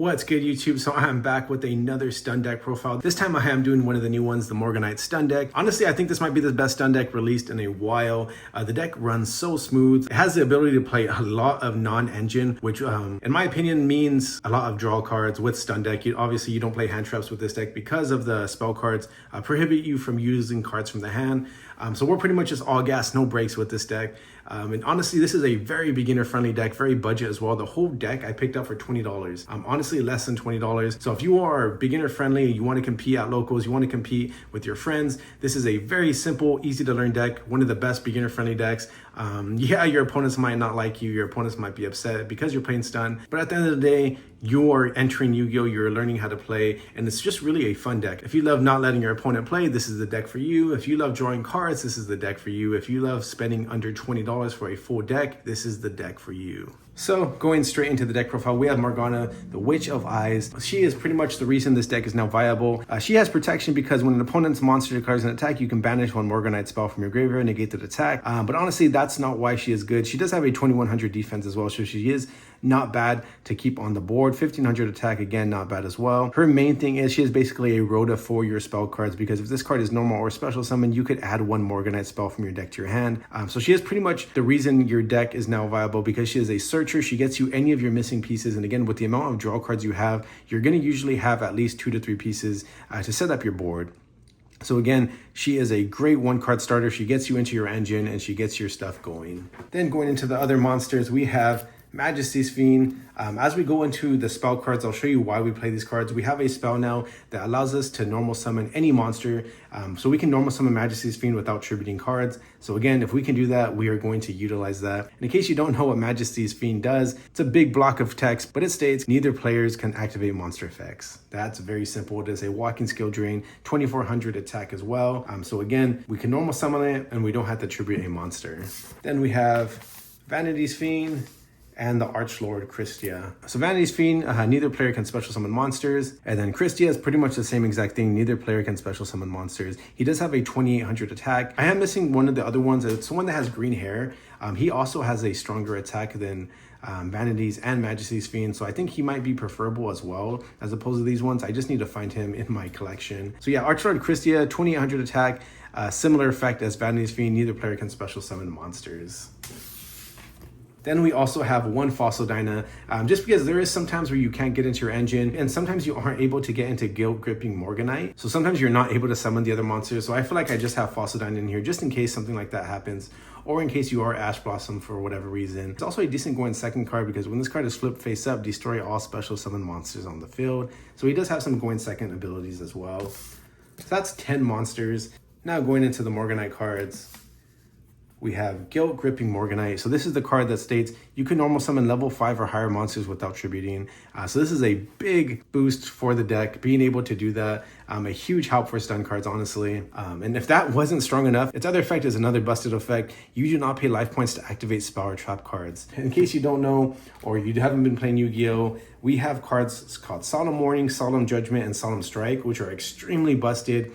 What's good, YouTube? So I'm back with another stun deck profile. This time I am doing one of the new ones, the Morganite Stun Deck. Honestly, I think this might be the best stun deck released in a while. The deck runs so smooth. It has the ability to play a lot of non-engine, which in my opinion means a lot of draw cards with stun deck. Obviously, you don't play hand traps with this deck because of the spell cards prohibit you from using cards from the hand. So we're pretty much just all gas, no breaks with this deck. And honestly, this is a very beginner-friendly deck, very budget as well. The whole deck I picked up for $20. Honestly, less than $20. So if you are beginner-friendly, you want to compete at locals, you want to compete with your friends, this is a very simple, easy-to-learn deck, one of the best beginner-friendly decks. Yeah, your opponents might not like you, your opponents might be upset because you're playing stun, but at the end of the day, you're entering Yu-Gi-Oh!, you're learning how to play, and it's just really a fun deck. If you love not letting your opponent play, this is the deck for you. If you love drawing cards, this is the deck for you. If you love spending under $20 for a full deck, this is the deck for you. So going straight into the deck profile, we have Morgana, the Witch of Eyes. She is pretty much the reason this deck is now viable. She has protection because when an opponent's monster declares an attack, you can banish one Morganite spell from your graveyard and negate that attack. But honestly, that's not why she is good. She does have a 2100 defense as well, so she is not bad to keep on the board. 1500 attack, again, not bad as well. Her main thing is she is basically a rota for your spell cards, because if this card is normal or special summon, you could add one Morganite spell from your deck to your hand. So she is pretty much the reason your deck is now viable, because she is a searcher. She gets you any of your missing pieces, and again, with the amount of draw cards you have, you're going to usually have at least 2 to 3 pieces to set up your board. So again, she is a great one-card starter. She gets you into your engine and she gets your stuff going. Then going into the other monsters, we have Majesty's Fiend. As we go into the spell cards, I'll show you why we play these cards. We have a spell now that allows us to normal summon any monster. So we can normal summon Majesty's Fiend without tributing cards. So again, if we can do that, we are going to utilize that. And in case you don't know what Majesty's Fiend does, it's a big block of text, but it states neither players can activate monster effects. That's very simple. It is a walking skill drain, 2400 attack as well. So again, we can normal summon it and we don't have to tribute a monster. Then we have Vanity's Fiend and the Archlord Christia. So Vanity's Fiend, neither player can special summon monsters. And then Christia is pretty much the same exact thing. Neither player can special summon monsters. He does have a 2800 attack. I am missing one of the other ones. It's the one that has green hair. He also has a stronger attack than Vanity's and Majesty's Fiend. So I think he might be preferable as well as opposed to these ones. I just need to find him in my collection. So yeah, Archlord Christia, 2800 attack. Similar effect as Vanity's Fiend. Neither player can special summon monsters. Then we also have one Fossil Dyna, just because there is sometimes where you can't get into your engine, and sometimes you aren't able to get into Guilt Gripping Morganite. So sometimes you're not able to summon the other monsters. So I feel like I just have Fossil Dyna in here just in case something like that happens, or in case you are Ash Blossom for whatever reason. It's also a decent going second card because when this card is flipped face up, destroy all special summon monsters on the field. So he does have some going second abilities as well. So that's 10 monsters. Now going into the Morganite cards, we have Guilt Gripping Morganite. So this is the card that states you can normal summon level 5 or higher monsters without tributing. So this is a big boost for the deck, being able to do that. A huge help for stun cards, honestly. And if that wasn't strong enough, its other effect is another busted effect. You do not pay life points to activate spell or trap cards. In case you don't know, or you haven't been playing Yu-Gi-Oh!, we have cards called Solemn Warning, Solemn Judgment, and Solemn Strike, which are extremely busted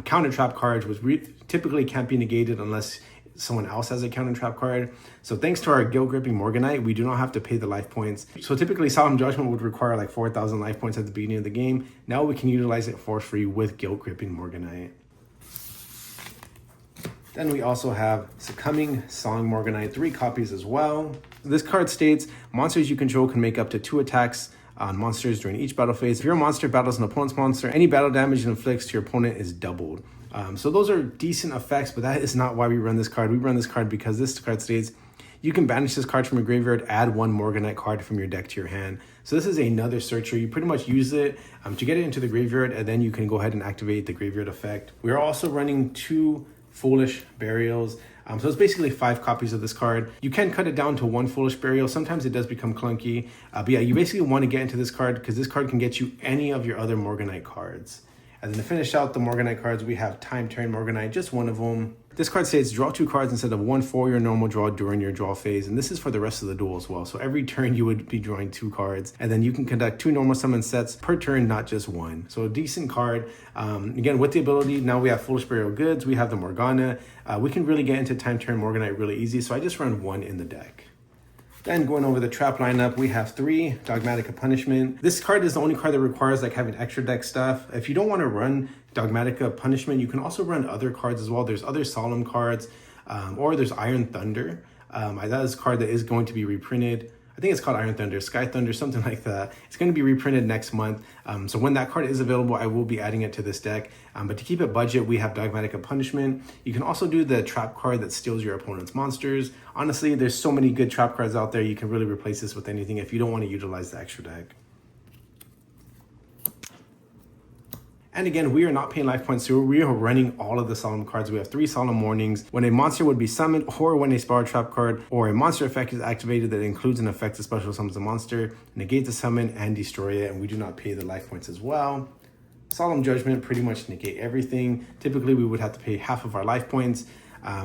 counter trap cards, which typically can't be negated unless someone else has a counter trap card. So thanks to our Guilt Gripping Morganite, we do not have to pay the life points. So typically Solemn Judgment would require like 4,000 life points at the beginning of the game. Now we can utilize it for free with Guilt Gripping Morganite. Then we also have Succumbing Song Morganite, 3 copies as well. This card states monsters you control can make up to 2 attacks on monsters during each battle phase. If your monster battles an opponent's monster, any battle damage it inflicts to your opponent is doubled. So those are decent effects, but that is not why we run this card. We run this card because this card states you can banish this card from your graveyard, add one Morganite card from your deck to your hand. So this is another searcher. You pretty much use it to get it into the graveyard, and then you can go ahead and activate the graveyard effect. We're also running 2 Foolish Burials. So it's basically 5 copies of this card. You can cut it down to 1 Foolish Burial. Sometimes it does become clunky. But yeah, you basically want to get into this card because this card can get you any of your other Morganite cards. And then to finish out the Morganite cards, we have Time Turn Morganite, just one of them. This card states draw 2 cards instead of 1 for your normal draw during your draw phase. And this is for the rest of the duel as well. So every turn you would be drawing 2 cards. And then you can conduct 2 normal summon sets per turn, not just 1. So a decent card. Again, with the ability, now we have Foolish Burial Goods. We have the Morgana. We can really get into Time Turn Morganite really easy. So I just run 1 in the deck. Then going over the trap lineup, we have 3 Dogmatic of Punishment. This card is the only card that requires like having extra deck stuff. If you don't want to run Dogmatic of Punishment, you can also run other cards as well. There's other Solemn cards, or there's Iron Thunder. That is a card that is going to be reprinted. I think it's called Iron Thunder, Sky Thunder, something like that. It's going to be reprinted next month. So when that card is available, I will be adding it to this deck. But to keep it budget, we have Dogmatic of Punishment. You can also do the trap card that steals your opponent's monsters. Honestly, there's so many good trap cards out there. You can really replace this with anything if you don't want to utilize the extra deck. And again, we are not paying life points, so we are running all of the Solemn cards. We have 3 Solemn Warnings. When a monster would be summoned, or when a spell trap card or a monster effect is activated that includes an effect that special summons a monster, negate the summon and destroy it, and we do not pay the life points as well. Solemn Judgment, pretty much negate everything. Typically, we would have to pay half of our life points.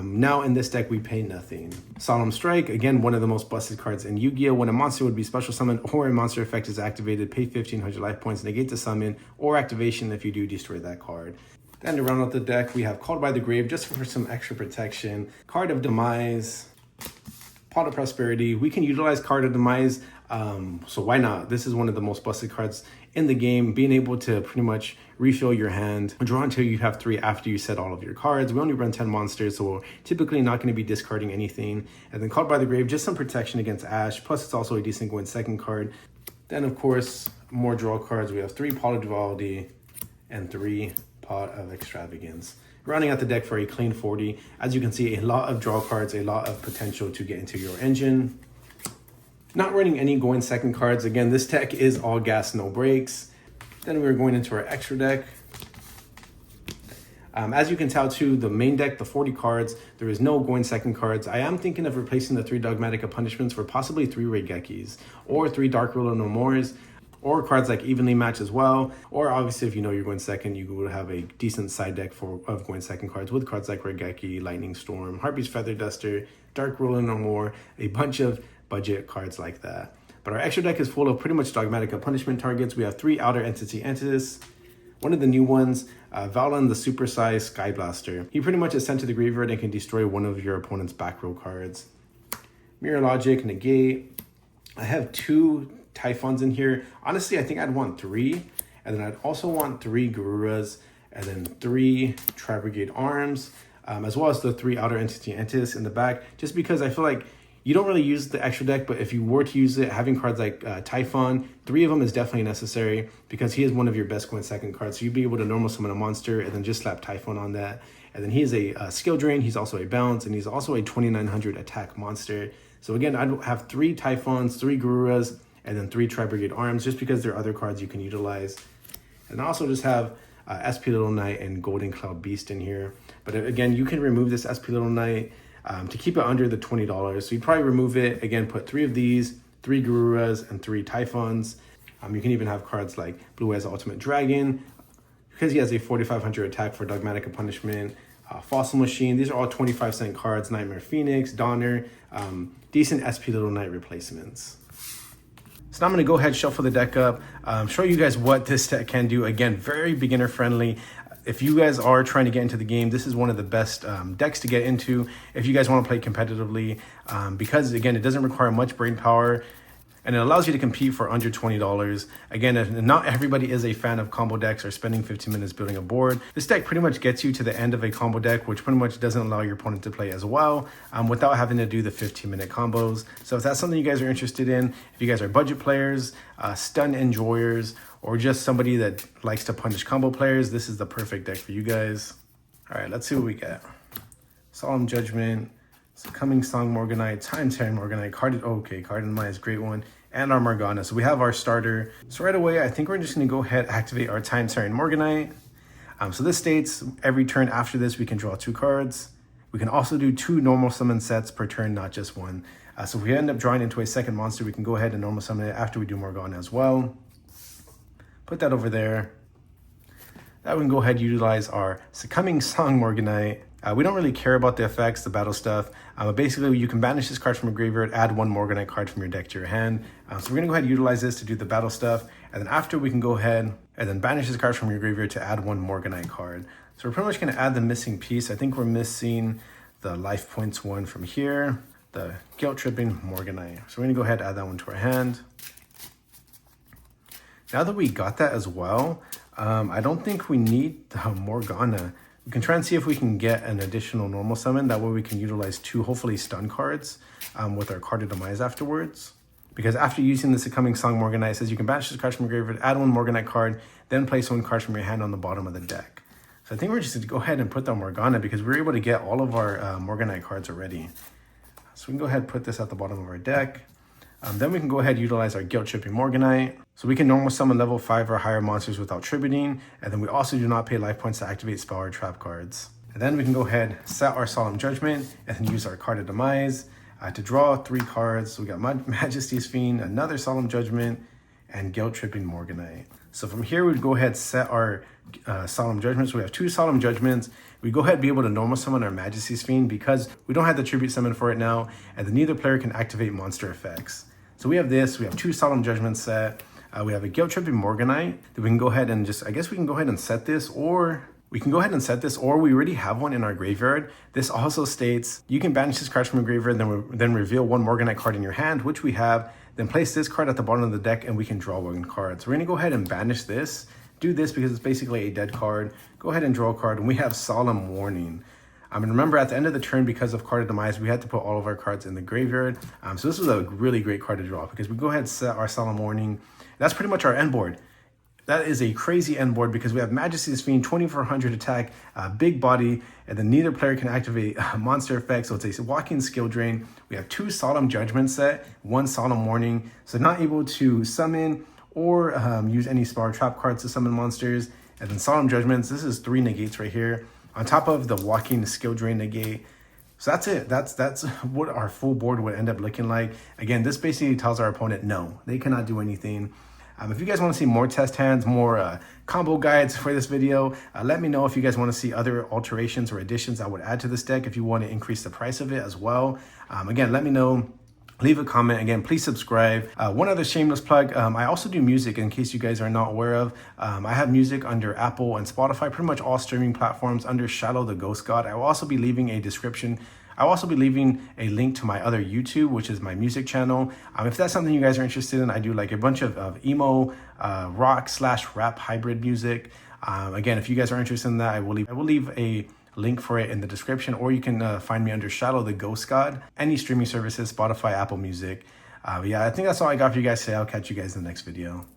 Now in this deck, we pay nothing. Solemn Strike, again, one of the most busted cards in Yu-Gi-Oh! When a monster would be special summoned or a monster effect is activated, pay 1,500 life points, negate the summon or activation. If you do, destroy that card. Then to round out the deck, we have Called by the Grave, just for some extra protection. Card of Demise, Pot of Prosperity. We can utilize Card of Demise, so why not? This is one of the most busted cards in the game, being able to pretty much refill your hand, draw until you have 3 after you set all of your cards. We only run 10 monsters, so we're typically not going to be discarding anything. And then Called by the Grave, just some protection against Ash, plus it's also a decent going second card. Then of course, more draw cards. We have 3 Pot of Duality and 3 Pot of Extravagance. Running out the deck for a clean 40. As you can see, a lot of draw cards, a lot of potential to get into your engine. Not running any going second cards. Again, this deck is all gas, no brakes. Then we're going into our extra deck. As you can tell too, the main deck, the 40 cards, there is no going second cards. I am thinking of replacing the 3 Dogmatic of Punishments for possibly 3 Regekis or 3 Dark Ruler No Mores, or cards like Evenly Match as well. Or obviously, if you know you're going second, you would have a decent side deck of going second cards with cards like Regeki, Lightning Storm, Harpy's Feather Duster, Dark Ruler No More, a bunch of budget cards like that. But our extra deck is full of pretty much Dogmatic of Punishment targets. We have 3 Outer Entity Entities. One of the new ones, Valen the Supersized Sky Blaster. He pretty much is sent to the graveyard and can destroy one of your opponent's back row cards. Mirror Logic, Negate. I have 2 Typhons in here. Honestly, I think I'd want 3. And then I'd also want 3 Garuras, and then 3 Tri-Brigade Arms, as well as the 3 Outer Entity Entities in the back, just because I feel like you don't really use the extra deck, but if you were to use it, having cards like Typhon, 3 of them is definitely necessary because he is one of your best going second cards. So you'd be able to normal summon a monster and then just slap Typhon on that. And then he is a skill drain, he's also a bounce, and he's also a 2900 attack monster. So again, I'd have 3 Typhons, 3 Garuras, and then 3 Tri-Brigade Arms, just because there are other cards you can utilize. And I also just have SP Little Knight and Golden Cloud Beast in here. But again, you can remove this SP Little Knight to keep it under the $20. So you'd probably remove it, again, put 3 of these, 3 Garuras, and 3 Typhons. You can even have cards like Blue Eyes Ultimate Dragon, because he has a 4500 attack for Dogmatic of Punishment, Fossil Machine. These are all 25-cent cards, Nightmare Phoenix, Donner, decent SP Little Knight replacements. So now I'm going to go ahead, shuffle the deck up, show you guys what this deck can do. Again, very beginner friendly. If you guys are trying to get into the game, this is one of the best decks to get into if you guys want to play competitively, because again, it doesn't require much brain power and it allows you to compete for under $20. Again, not everybody is a fan of combo decks or spending 15 minutes building a board. This deck pretty much gets you to the end of a combo deck, which pretty much doesn't allow your opponent to play as well without having to do the 15-minute combos. So if that's something you guys are interested in, if you guys are budget players, stun enjoyers, or just somebody that likes to punish combo players, this is the perfect deck for you guys. All right, let's see what we get. Solemn Judgment, Succumbing Song Morganite, Time Tearing Morganite, Card of Demise, great one, and our Morgana. So we have our starter. So right away, I think we're just gonna go ahead, activate our Time Tearing Morganite. So this states every turn after this, we can draw 2 cards. We can also do 2 normal summon sets per turn, not just 1. So if we end up drawing into a second monster, we can go ahead and normal summon it after we do Morgana as well. Put that over there. Now we can go ahead and utilize our Succumbing Song Morganite. We don't really care about the effects, the battle stuff. But basically, you can banish this card from a graveyard, add 1 Morganite card from your deck to your hand. So we're gonna go ahead and utilize this to do the battle stuff. And then after, we can go ahead and then banish this card from your graveyard to add 1 Morganite card. So we're pretty much gonna add the missing piece. I think we're missing the life points one from here. the guilt-tripping Morganite. So we're gonna go ahead and add that one to our hand. Now that we got that as well, I don't think we need the Morgana. We can try and see if we can get an additional normal summon. That way we can utilize 2 hopefully stun cards with our card of demise afterwards. Because after using the Succumbing Song Morganite, it says you can banish this card from your graveyard, add 1 Morganite card, then place 1 card from your hand on the bottom of the deck. So I think we're just going to go ahead and put the Morgana because we're able to get all of our Morganite cards already. So we can go ahead and put this at the bottom of our deck. Then we can go ahead and utilize our guilt-tripping Morganite. So we can normal summon level 5 or higher monsters without tributing. And then we also do not pay life points to activate spell or trap cards. And then we can go ahead, set our Solemn Judgment, and then use our card of demise to draw 3 cards. So we got Majesty's Fiend, another Solemn Judgment, and guilt-tripping Morganite. So from here, we'd go ahead, set our Solemn Judgments. So we have 2 Solemn Judgments. We go ahead and be able to normal summon our Majesty's Fiend because we don't have the tribute summon for it now, and then neither player can activate monster effects. So we have this, we have 2 Solemn Judgments set. We have a guilt-tripping Morganite that we can go ahead and just, I guess we can go ahead and set this, or we already have one in our graveyard. This also states you can banish this card from your graveyard, then reveal 1 Morganite card in your hand, which we have, then place this card at the bottom of the deck and we can draw 1 card. So we're gonna go ahead and banish this, do this because it's basically a dead card. Go ahead and draw a card, and we have Solemn Warning. And remember, at the end of the turn, because of card of demise, we had to put all of our cards in the graveyard. So this was a really great card to draw because we go ahead and set our Solemn Warning. That's pretty much our end board. That is a crazy end board because we have Majesty's Fiend, 2400 attack, big body, and then neither player can activate monster effects. So it's a walking skill drain. We have 2 Solemn Judgments set, 1 Solemn Warning. So not able to summon or use any spell or trap cards to summon monsters. And then Solemn Judgments, this is 3 negates right here, on top of the walking skill drain negate. So that's it. That's what our full board would end up looking like. Again, this basically tells our opponent, no, they cannot do anything. If you guys want to see more test hands, more combo guides for this video, let me know if you guys want to see other alterations or additions I would add to this deck, if you want to increase the price of it as well. Again, let me know. Leave a comment. Again, please subscribe. One other shameless plug, I also do music in case you guys are not aware of. I have music under Apple and Spotify, pretty much all streaming platforms under Shiloh the Ghost God. I will also be leaving a description. I'll also be leaving a link to my other YouTube, which is my music channel. If that's something you guys are interested in, I do like a bunch of emo, rock/rap hybrid music. Again, if you guys are interested in that, I will leave a link for it in the description, or you can find me under Shiloh the Ghost God, any streaming services, Spotify, Apple Music. Yeah, I think that's all I got for you guys today. I'll catch you guys in the next video.